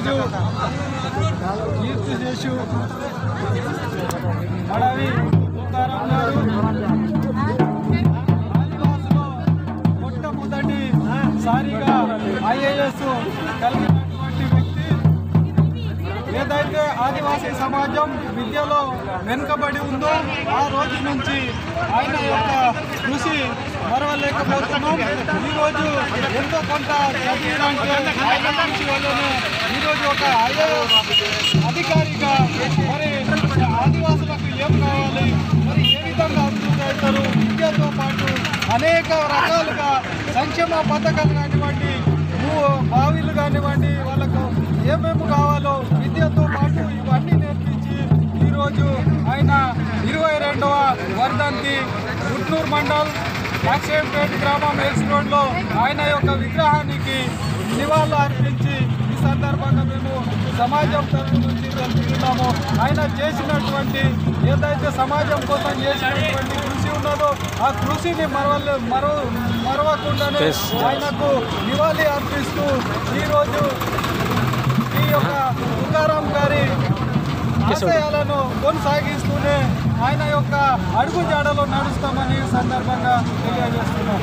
ఈరోజు కీర్తిశేషు అడవి తుకారాం గారు ఆదివాసులో మొట్టమొదటిసారిగా ఐఏఎస్ కలిగినటువంటి వ్యక్తి. ఏదైతే ఆదివాసీ సమాజం విద్యలో వెనుకబడి ఉందో ఆ రోజు నుంచి ఆయన యొక్క కృషి మరవలేకపోతున్నాం. ఈరోజు ఎంతో కొంత చదివినాక ఆయన కృషి వల్లనే ఈరోజు ఒక ఐఏఎస్ అధికారిగా మరి ఆదివాసులకు ఏం కావాలి, మరి ఏ విధంగా అభివృద్ధి అవుతారు, విద్యతో పాటు అనేక రకాలుగా సంక్షేమ పథకాలు కానివ్వండి, బావిలు కానివ్వండి, వాళ్ళకు ఏమేమి కావాలో విద్యతో పాటు ఇవన్నీ నేర్పించి ఈరోజు ఆయన 22వ వర్ధంతి గుట్నూరు మండల్ లక్ష్మీపేట గ్రామం ఎల్స్ రోడ్లో ఆయన యొక్క విగ్రహానికి నివాళులు అర్పించి ఈ సందర్భంగా మేము సమాజం తరఫు నుంచి తెలుపుతున్నాము. ఆయన చేసినటువంటి ఏదైతే సమాజం కోసం చేసినటువంటి కృషి ఉన్నదో ఆ కృషిని మరవకుండానే ఆయనకు నివాళి అర్పిస్తూ ఈరోజు ఈ యొక్క తుకారాం గారి ఆశయాలను కొనసాగిస్తూనే ఆయన యొక్క అడుగుజాడలో నడుస్తామని సందర్భంగా తెలియజేస్తున్నాం.